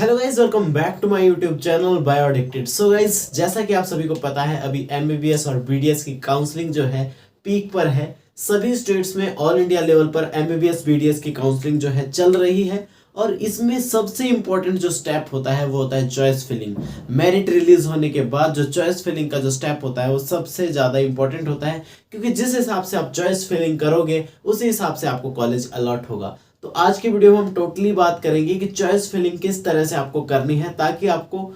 Hello guys, welcome back to my YouTube channel bio addicted. So guys, जैसा कि आप सभी को पता है, अभी एमबीबीएस और बीडीएस की काउंसलिंग जो है पीक पर है। सभी स्टेट्स में ऑल इंडिया लेवल पर एमबीबीएस बीडीएस की काउंसलिंग जो है चल रही है। और इसमें सबसे इंपॉर्टेंट जो स्टेप होता है वो होता है चॉइस फिलिंग। मेरिट रिलीज होने के बाद जो चॉइस फिलिंग का जो स्टेप होता है वो सबसे ज़्यादा इंपॉर्टेंट होता है, क्योंकि जिस हिसाब से आप चॉइस फिलिंग करोगे उसी हिसाब से आपको कॉलेज अलॉट होगा। तो आज की वीडियो में हम टोटली बात करेंगे कि चॉइस फिलिंग किस तरह से आपको करनी है, ताकि आपको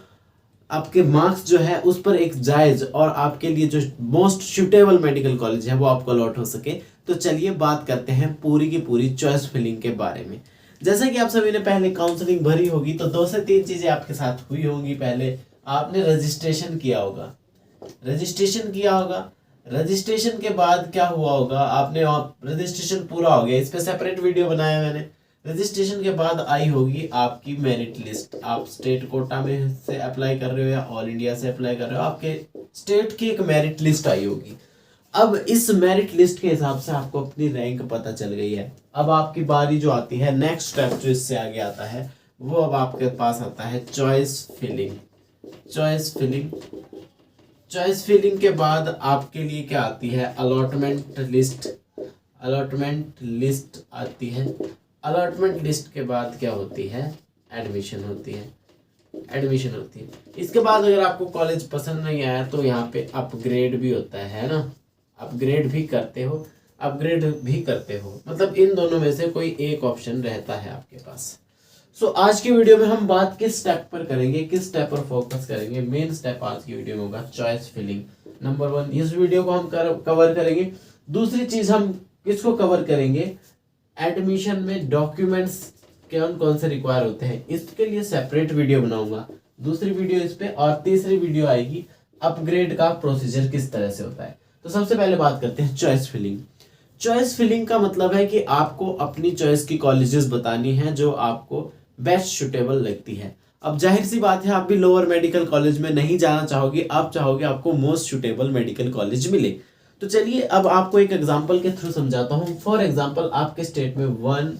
आपके मार्क्स जो है उस पर एक जायज और आपके लिए जो मोस्ट सुटेबल मेडिकल कॉलेज है वो आपको अलॉट हो सके। तो चलिए बात करते हैं पूरी की पूरी चॉइस फिलिंग के बारे में। जैसे कि आप सभी ने पहले काउंसलिंग भरी होगी तो 2 से 3 चीजें आपके साथ हुई होंगी। पहले आपने रजिस्ट्रेशन किया होगा। रजिस्ट्रेशन के बाद क्या हुआ होगा, आपने रजिस्ट्रेशन पूरा हो गया, इस पे सेपरेट वीडियो बनाया मैंने। रजिस्ट्रेशन के बाद आई होगी आपकी मेरिट लिस्ट। आप स्टेट कोटा में से अप्लाई कर रहे हो या ऑल इंडिया से अप्लाई कर रहे हो, आपके स्टेट की एक मेरिट लिस्ट आई होगी। अब इस मेरिट लिस्ट के हिसाब से आपको अपनी रैंक पता चल गई है। अब आपकी बारी जो आती है, नेक्स्ट स्टेप जो इससे आगे आता है वो अब आपके पास आता है चॉइस फिलिंग के बाद आपके लिए क्या आती है, अलॉटमेंट लिस्ट आती है। अलॉटमेंट लिस्ट के बाद क्या होती है, एडमिशन होती है। इसके बाद अगर आपको कॉलेज पसंद नहीं आया तो यहाँ पे अपग्रेड भी होता है ना, अपग्रेड भी करते हो, मतलब इन दोनों में से कोई एक ऑप्शन रहता है आपके पास। सो आज की वीडियो में हम बात किस स्टेप पर करेंगे, किस स्टेप पर फोकस करेंगे। मेन स्टेप आज की वीडियो में होगा चॉइस फिलिंग। नंबर 1 इस वीडियो को हम कवर करेंगे। दूसरी चीज हम किसको कवर करेंगे, एडमिशन में डॉक्यूमेंट्स कौन कौन से रिक्वायर होते हैं, इसके लिए सेपरेट वीडियो बनाऊंगा, दूसरी वीडियो इस पे, और तीसरी वीडियो आएगी अपग्रेड का प्रोसीजर किस तरह से होता है। तो सबसे पहले बात करते हैं चॉइस फिलिंग का मतलब है कि आपको अपनी चॉइस की कॉलेजेस बतानी है जो आपको बेस्ट सुटेबल लगती है। अब जाहिर सी बात है, आप भी लोअर मेडिकल कॉलेज में नहीं जाना चाहोगे, आप चाहोगे आपको मोस्ट सुटेबल मेडिकल कॉलेज मिले। तो चलिए अब आपको एक एग्जांपल के थ्रू समझाता हूं। फॉर एग्जांपल, आपके स्टेट में 1,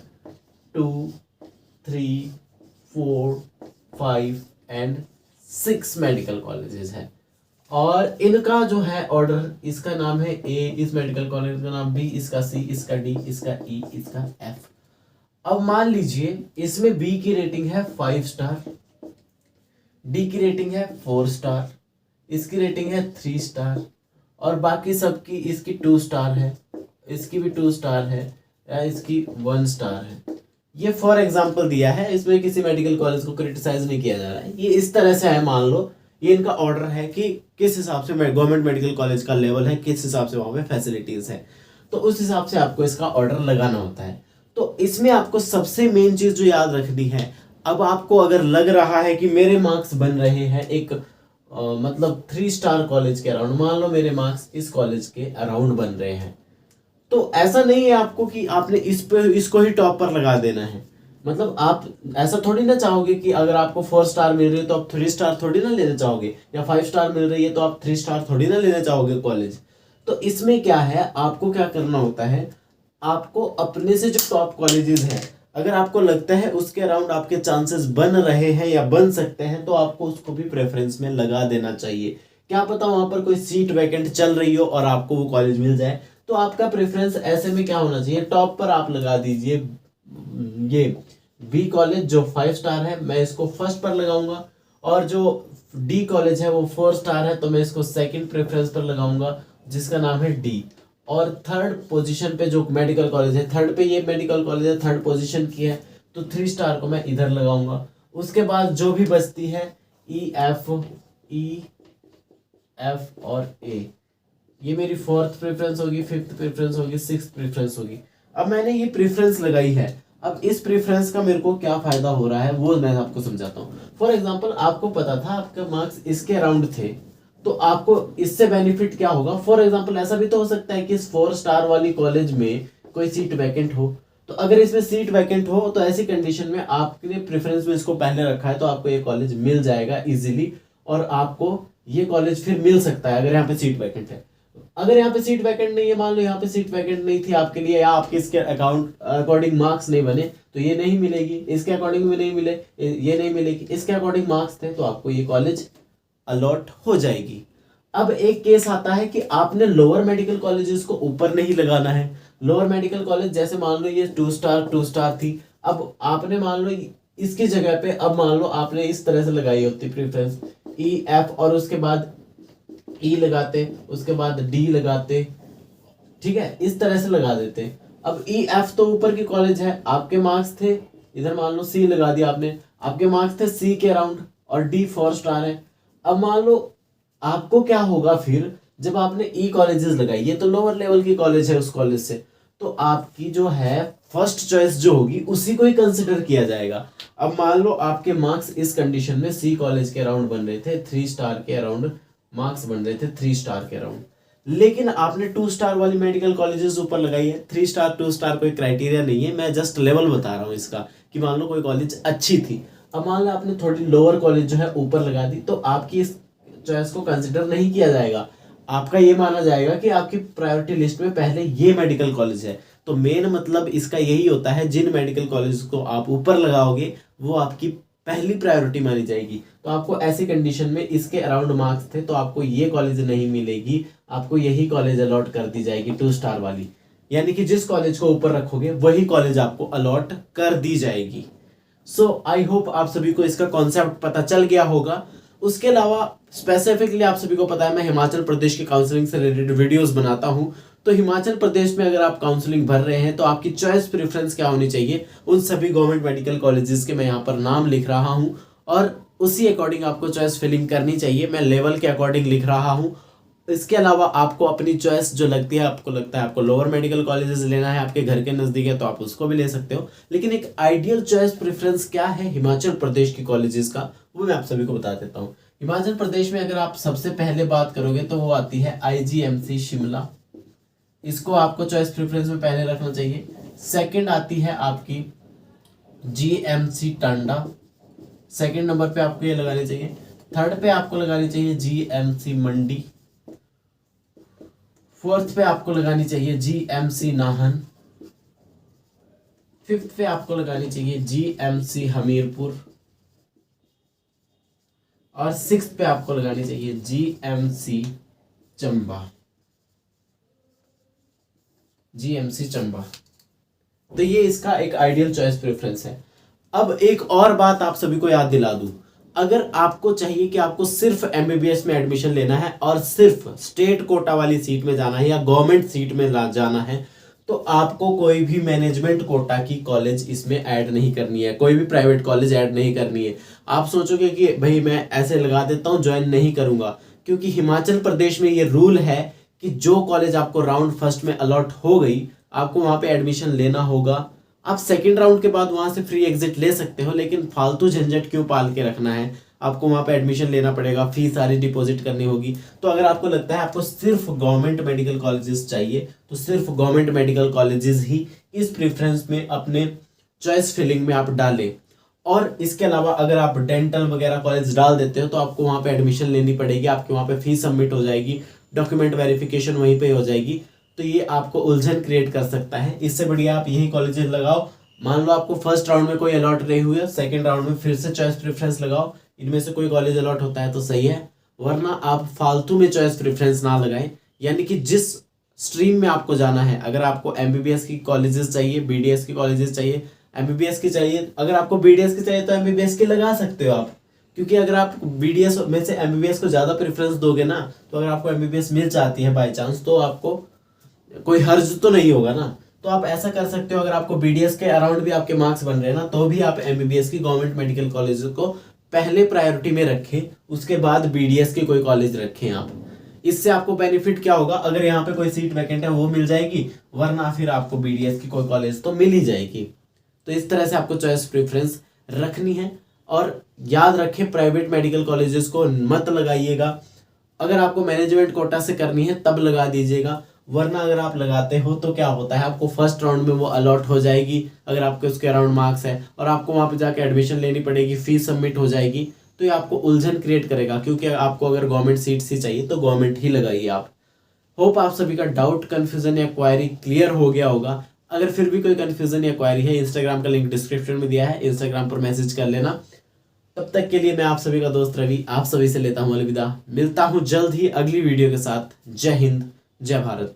2, 3, 4, 5 एंड 6 मेडिकल कॉलेजेस हैं, और इनका जो है ऑर्डर, इसका नाम है ए, इस मेडिकल कॉलेज का नाम बी, इसका सी, इसका डी, इसका ई, इसका एफ। अब मान लीजिए इसमें बी की रेटिंग है 5 स्टार, डी की रेटिंग है 4 स्टार, इसकी रेटिंग है 3 स्टार, और बाकी सबकी, इसकी 2 स्टार है, इसकी भी 2 स्टार है, या इसकी 1 स्टार है। ये फॉर एग्जांपल दिया है, इसमें किसी मेडिकल कॉलेज को क्रिटिसाइज नहीं किया जा रहा है। ये इस तरह से है, मान लो ये इनका ऑर्डर है कि किस हिसाब से गवर्नमेंट मेडिकल कॉलेज का लेवल है, किस हिसाब से वहां पे फैसिलिटीज है, तो उस हिसाब से आपको इसका ऑर्डर लगाना होता है। तो इसमें आपको सबसे मेन चीज जो याद रखनी है, अब आपको अगर लग रहा है कि मेरे मार्क्स बन रहे हैं एक मतलब 3 स्टार कॉलेज के अराउंड, मान लो मेरे मार्क्स इस कॉलेज के अराउंड बन रहे हैं, तो ऐसा नहीं है आपको कि आपने इसको ही टॉप पर लगा देना है। मतलब आप ऐसा थोड़ी ना चाहोगे कि अगर आपको 4 स्टार मिल रही है तो आप 3 स्टार थोड़ी ना लेना चाहोगे, या 5 स्टार मिल रही है तो आप 3 स्टार थोड़ी ना लेना चाहोगे कॉलेज। तो इसमें क्या है, आपको क्या करना होता है, आपको अपने से जो टॉप कॉलेजेस हैं, अगर आपको लगता है उसके अराउंड आपके चांसेस बन रहे हैं या बन सकते हैं, तो आपको उसको भी प्रेफरेंस में लगा देना चाहिए। क्या पता वहां पर कोई सीट वैकेंट चल रही हो और आपको वो कॉलेज मिल जाए, तो आपका प्रेफरेंस ऐसे में क्या होना चाहिए, टॉप पर आप लगा दीजिए। ये बी कॉलेज जो 5 स्टार है, मैं इसको फर्स्ट पर लगाऊंगा, और जो डी कॉलेज है वो 4 स्टार है, तो मैं इसको सेकंड प्रेफरेंस पर लगाऊंगा, जिसका नाम है डी। और थर्ड पोजीशन पे जो मेडिकल कॉलेज है, थर्ड पे ये मेडिकल कॉलेज है, थर्ड पोजीशन की है, तो 3 स्टार को मैं इधर लगाऊंगा। उसके बाद जो भी बचती है ई एफ और ए, ये मेरी 4th प्रेफरेंस होगी, 5th प्रेफरेंस होगी, 6th प्रेफरेंस होगी। अब मैंने ये प्रेफरेंस लगाई है, अब इस प्रेफरेंस का मेरे को क्या फायदा हो रहा है वो मैं आपको समझाता हूँ। फॉर एग्जांपल, आपको पता था आपके मार्क्स इसके अराउंड थे, तो आपको इससे बेनिफिट क्या होगा। फॉर एग्जांपल, ऐसा भी तो हो सकता है कि इस 4 स्टार वाली कॉलेज में कोई सीट वैकेंट हो, तो अगर इसमें सीट वैकेंट हो तो ऐसी कंडीशन में आपने प्रेफरेंस में इसको पहले रखा है, तो आपको ये कॉलेज मिल जाएगा इजीली, और आपको ये कॉलेज फिर मिल सकता है अगर यहाँ पे सीट वैकेंट है। अगर यहाँ पे सीट वैकेंट नहीं है, मान लो यहाँ पे सीट वैकेंट नहीं थी आपके लिए, या आपके इसके अकाउंट अकॉर्डिंग मार्क्स नहीं बने, तो ये नहीं मिलेगी, इसके अकॉर्डिंग भी नहीं मिले, ये नहीं मिलेगी, इसके अकॉर्डिंग मार्क्स थे तो आपको ये कॉलेज अलॉट हो जाएगी। अब एक केस आता है कि आपने लोअर मेडिकल कॉलेजेस को ऊपर नहीं लगाना है। लोअर मेडिकल कॉलेज जैसे मान लो ये 2 स्टार थी, अब आपने मान लो इसकी जगह पे, अब मान लो आपने इस तरह से लगाई होती प्रेफरेंस EF, और उसके बाद E लगाते, उसके बाद D लगाते, ठीक है, इस तरह से लगा देते। अब EF तो ऊपर की कॉलेज है, आपके मार्क्स थे, इधर मान लो C लगा दिया आपने, आपके मार्क्स थे C के अराउंड, और D 4 स्टार है। अब मान लो आपको क्या होगा फिर, जब आपने E कॉलेजेस लगाई, ये तो लोअर लेवल की कॉलेज है उस कॉलेज से, तो आपकी जो है फर्स्ट चॉइस जो होगी उसी को ही कंसिडर किया जाएगा। अब मान लो आपके मार्क्स इस कंडीशन में C कॉलेज के अराउंड बन रहे थे, 3 स्टार के अराउंड मार्क्स बन रहे थे, 3 स्टार के अराउंड, लेकिन आपने 2 स्टार वाली मेडिकल कॉलेजेस ऊपर लगाई है। 3 स्टार 2 स्टार कोई क्राइटेरिया नहीं है, मैं जस्ट लेवल बता रहा हूँ इसका, कि मान लो कोई कॉलेज अच्छी थी, अब मान लो आपने थोड़ी लोअर कॉलेज जो है ऊपर लगा दी, तो आपकी इस चॉइस को कंसिडर नहीं किया जाएगा। आपका ये माना जाएगा कि आपकी प्रायोरिटी लिस्ट में पहले ये मेडिकल कॉलेज है। तो मेन मतलब इसका यही होता है, जिन मेडिकल कॉलेज को आप ऊपर लगाओगे वो आपकी पहली प्रायोरिटी मानी जाएगी। तो आपको ऐसी कंडीशन में इसके अराउंड मार्क्स थे तो आपको ये कॉलेज नहीं मिलेगी, आपको यही कॉलेज अलॉट कर दी जाएगी 2 स्टार वाली, यानी कि जिस कॉलेज को ऊपर रखोगे वही कॉलेज आपको अलॉट कर दी जाएगी। सो आई होप आप सभी को इसका कॉन्सेप्ट पता चल गया होगा। उसके अलावा स्पेसिफिकली आप सभी को पता है मैं हिमाचल प्रदेश की काउंसलिंग से रिलेटेड वीडियोस बनाता हूं, तो हिमाचल प्रदेश में अगर आप काउंसलिंग भर रहे हैं तो आपकी चॉइस प्रेफरेंस क्या होनी चाहिए, उन सभी गवर्नमेंट मेडिकल कॉलेजेस के मैं यहाँ पर नाम लिख रहा हूँ, और उसी अकॉर्डिंग आपको चॉइस फिलिंग करनी चाहिए। मैं लेवल के अकॉर्डिंग लिख रहा हूँ। इसके अलावा आपको अपनी चॉइस जो लगती है, आपको लगता है आपको लोअर मेडिकल कॉलेजेस लेना है, आपके घर के नज़दीक है तो आप उसको भी ले सकते हो, लेकिन एक आइडियल चॉइस प्रेफरेंस क्या है हिमाचल प्रदेश की कॉलेजेस का, वो मैं आप सभी को बता देता हूँ। हिमाचल प्रदेश में अगर आप सबसे पहले बात करोगे तो वो आती है IGMC शिमला, इसको आपको चॉइस प्रेफरेंस में पहले रखना चाहिए। सेकंड आती है आपकी GMC टांडा, सेकंड नंबर पे आपको ये लगानी चाहिए। थर्ड पे आपको लगानी चाहिए GMC मंडी, फोर्थ पे आपको लगानी चाहिए GMC नाहन, फिफ्थ पे आपको लगानी चाहिए GMC हमीरपुर, और सिक्स्थ पे आपको लगानी चाहिए GMC चंबा, GMC चंबा। तो ये इसका एक आइडियल चॉइस प्रेफरेंस है। अब एक और बात आप सभी को याद दिला दूं, अगर आपको चाहिए कि आपको सिर्फ MBBS में एडमिशन लेना है और सिर्फ स्टेट कोटा वाली सीट में जाना है या गवर्नमेंट सीट में जाना है, तो आपको कोई भी मैनेजमेंट कोटा की कॉलेज इसमें ऐड नहीं करनी है, कोई भी प्राइवेट कॉलेज ऐड नहीं करनी है। आप सोचोगे कि भाई मैं ऐसे लगा देता हूँ, ज्वाइन नहीं करूंगा, क्योंकि हिमाचल प्रदेश में ये रूल है कि जो कॉलेज आपको राउंड फर्स्ट में अलॉट हो गई, आपको वहां पे एडमिशन लेना होगा। आप सेकंड राउंड के बाद वहां से फ्री एग्जिट ले सकते हो, लेकिन फालतू झंझट क्यों पाल के रखना है, आपको वहां पे एडमिशन लेना पड़ेगा, फीस सारी डिपॉजिट करनी होगी। तो अगर आपको लगता है आपको सिर्फ गवर्नमेंट मेडिकल कॉलेजेस चाहिए, तो सिर्फ गवर्नमेंट मेडिकल कॉलेजेस ही इस प्रेफरेंस में अपने चॉइस फिलिंग में आप डालें। और इसके अलावा अगर आप डेंटल वगैरह कॉलेज डाल देते हो तो आपको वहां पे एडमिशन लेनी पड़ेगी, आपके वहां पे फीस सबमिट हो जाएगी, डॉक्यूमेंट वेरिफिकेशन वहीं पे हो जाएगी, तो ये आपको उलझन क्रिएट कर सकता है। इससे बढ़िया आप यही कॉलेजेस लगाओ। मान लो आपको फर्स्ट राउंड में कोई अलॉट नहीं हुआ, सेकंड राउंड में फिर से चॉइस प्रेफरेंस लगाओ, इनमें से कोई कॉलेज अलॉट होता है तो सही है, वरना आप फालतू में चॉइस प्रेफरेंस ना लगाएं। यानी कि जिस स्ट्रीम में आपको जाना है, अगर आपको MBBS की कॉलेजेस चाहिए, BDS की कॉलेजेस चाहिए, MBBS की चाहिए, अगर आपको BDS की चाहिए तो MBBS की लगा सकते हो आप, क्योंकि अगर आप BDS में से MBBS को ज़्यादा प्रेफरेंस दोगे ना, तो अगर आपको MBBS मिल जाती है बाई चांस, तो आपको कोई हर्ज तो नहीं होगा ना। तो आप ऐसा कर सकते हो, अगर आपको BDS के अराउंड भी आपके मार्क्स बन रहे हैं ना, तो भी आप MBBS की गवर्नमेंट मेडिकल कॉलेज को पहले प्रायोरिटी में रखें, उसके बाद BDS के कोई कॉलेज रखें आप। इससे आपको बेनिफिट क्या होगा, अगर यहाँ पे कोई सीट वैकेंट है वो मिल जाएगी, वरना फिर आपको BDS की कोई कॉलेज तो मिल ही जाएगी। तो इस तरह से आपको चॉइस प्रेफरेंस रखनी है। और याद रखें, प्राइवेट मेडिकल कॉलेजेस को मत लगाइएगा। अगर आपको मैनेजमेंट कोटा से करनी है तब लगा दीजिएगा, वरना अगर आप लगाते हो तो क्या होता है, आपको फर्स्ट राउंड में वो अलॉट हो जाएगी अगर आपके उसके अराउंड मार्क्स है, और आपको वहाँ पे जाके एडमिशन लेनी पड़ेगी, फीस सबमिट हो जाएगी, तो ये आपको उलझन क्रिएट करेगा। क्योंकि आपको अगर गवर्नमेंट सीट्स ही चाहिए तो गवर्नमेंट ही लगाइए आप। होप आप सभी का डाउट, कंफ्यूजन या क्वायरी क्लियर हो गया होगा। अगर फिर भी कोई कंफ्यूजन या क्वायरी है, इंस्टाग्राम का लिंक डिस्क्रिप्शन में दिया है, इंस्टाग्राम पर मैसेज कर लेना। तब तक के लिए मैं आप सभी का दोस्त रवि आप सभी से लेता हूँ अलविदा। मिलता हूँ जल्द ही अगली वीडियो के साथ। जय हिंद, जय भारत।